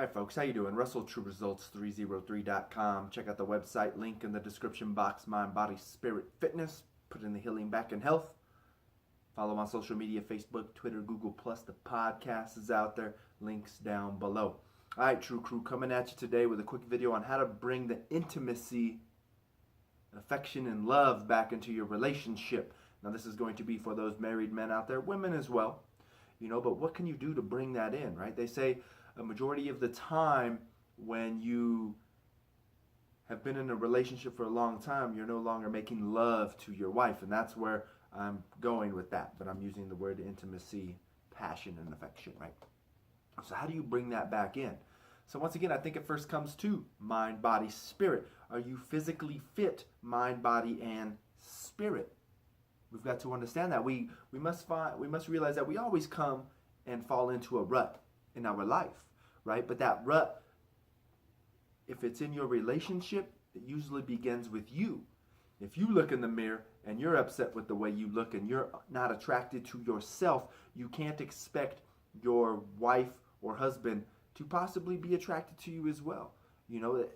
Hi folks, how you doing? Russell True Results 303.com. Check out the website, link in the description box. Mind, Body, Spirit, Fitness. Put in the healing back in health. Follow on social media, Facebook, Twitter, Google+. The podcast is out there. Links down below. All right, True Crew, coming at you today with a quick video on how to bring the intimacy, affection, and love back into your relationship. Now, this is going to be for those married men out there, women as well. But what can you do to bring that in, right? They say a majority of the time when you have been in a relationship for a long time, you're no longer making love to your wife. And that's where I'm going with that. But I'm using the word intimacy, passion, and affection, right? So how do you bring that back in? So once again, I think it first comes to mind, body, spirit. Are you physically fit, mind, body, and spirit? We've got to understand that. We must realize that we always come and fall into a rut in our life, right? But that rut, if it's in your relationship, it usually begins with you. If you look in the mirror and you're upset with the way you look and you're not attracted to yourself, you can't expect your wife or husband to possibly be attracted to you as well.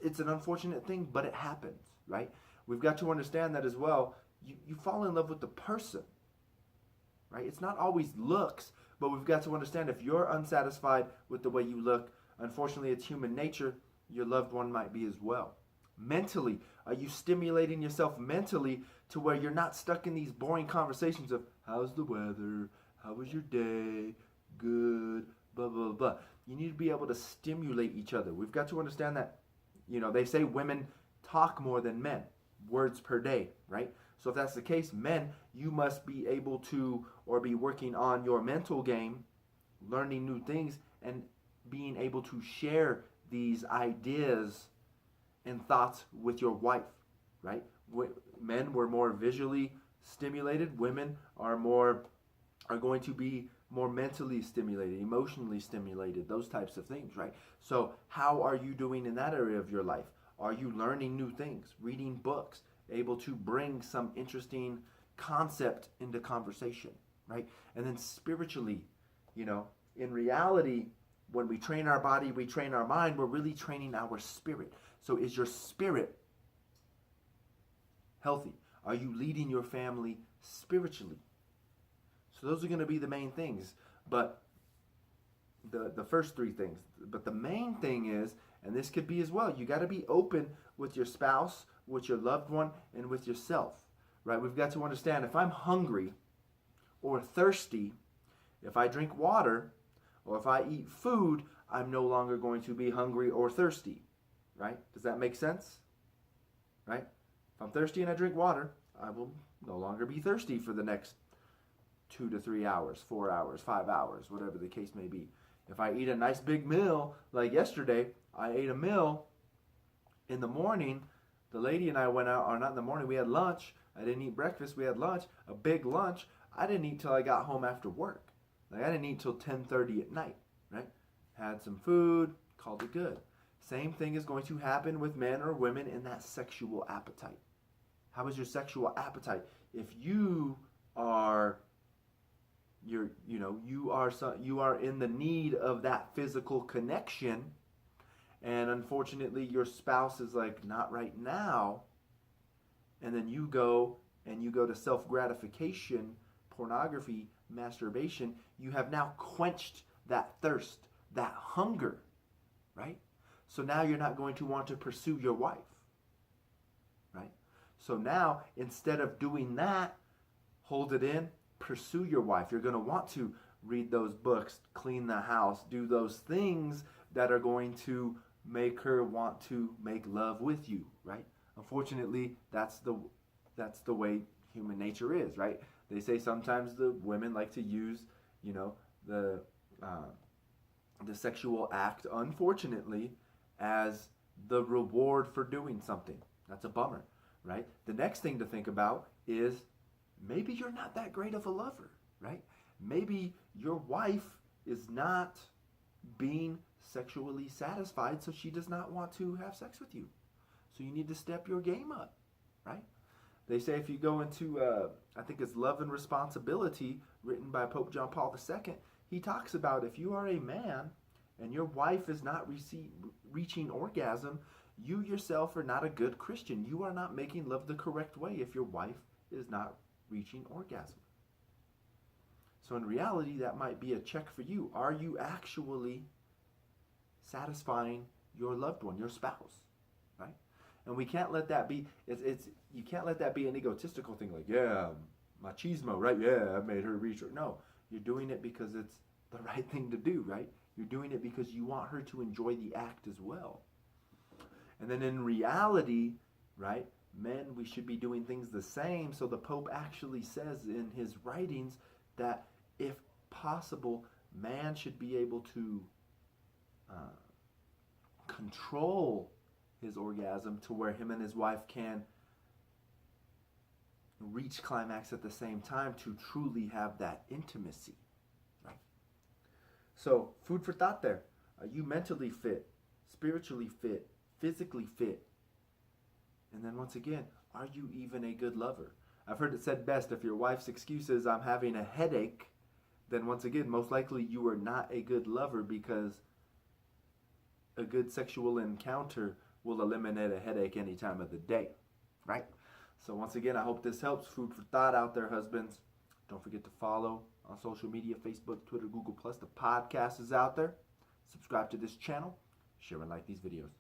It's an unfortunate thing, but it happens, right? We've got to understand that as well. You fall in love with the person, right? It's not always looks, but we've got to understand if you're unsatisfied with the way you look, unfortunately, it's human nature, your loved one might be as well. Mentally, are you stimulating yourself mentally to where you're not stuck in these boring conversations of how's the weather, how was your day, good, blah, blah, blah. You need to be able to stimulate each other. We've got to understand that, they say women talk more than men, words per day, right? So if that's the case, men, you must be able to or be working on your mental game, learning new things, and being able to share these ideas and thoughts with your wife, right? Men were more visually stimulated. Women are going to be more mentally stimulated, emotionally stimulated, those types of things, right? So how are you doing in that area of your life? Are you learning new things, reading books, able to bring some interesting concept into conversation, right? And then spiritually, in reality, when we train our body, we train our mind, we're really training our spirit. So is your spirit healthy? Are you leading your family spiritually? So those are going to be the main things. But the first three things. But the main thing is, and this could be as well, you got to be open with your spouse, with your loved one, and with yourself, right? We've got to understand if I'm hungry or thirsty, if I drink water or if I eat food, I'm no longer going to be hungry or thirsty, right? Does that make sense? Right? If I'm thirsty and I drink water, I will no longer be thirsty for the next 2 to 3 hours, 4 hours, 5 hours, whatever the case may be. If I eat a nice big meal, like yesterday, I ate a meal in the morning. The lady and I went out, or not in the morning, we had lunch. I didn't eat breakfast, we had lunch, a big lunch. I didn't eat till I got home after work. I didn't eat till 10:30 at night, right? Had some food, called it good. Same thing is going to happen with men or women in that sexual appetite. How is your sexual appetite? If you are you are in the need of that physical connection, and unfortunately your spouse is like, not right now, and then you go to self-gratification, pornography, masturbation, you have now quenched that thirst, that hunger, right? So now you're not going to want to pursue your wife, right? So now, instead of doing that, hold it in, pursue your wife. You're going to want to read those books, clean the house, do those things that are going to make her want to make love with you, right? Unfortunately, that's the way human nature is, right? They say sometimes the women like to use, the sexual act, unfortunately, as the reward for doing something. That's a bummer, right? The next thing to think about is maybe you're not that great of a lover, right? Maybe your wife is not being sexually satisfied, so she does not want to have sex with you. So you need to step your game up, right? They say if you go into, I think it's Love and Responsibility, written by Pope John Paul II, he talks about if you are a man and your wife is not reaching orgasm, you yourself are not a good Christian. You are not making love the correct way if your wife is not reaching orgasm. So in reality, that might be a check for you. Are you actually satisfying your loved one, your spouse, right? And we can't let that be. You can't let that be an egotistical thing. Like, yeah, machismo, right? Yeah, I made her reach her. No, you're doing it because it's the right thing to do, right? You're doing it because you want her to enjoy the act as well. And then in reality, right, men, we should be doing things the same. So the Pope actually says in his writings that if possible, man should be able to control his orgasm to where him and his wife can reach climax at the same time to truly have that intimacy, right? So food for thought there. Are you mentally fit, spiritually fit, physically fit? And then once again, are you even a good lover? I've heard it said best, if your wife's excuse is I'm having a headache, then once again, most likely you are not a good lover, because a good sexual encounter will eliminate a headache any time of the day, right? So once again, I hope this helps. Food for thought out there, husbands. Don't forget to follow on social media, Facebook, Twitter, Google+. The podcast is out there. Subscribe to this channel. Share and like these videos.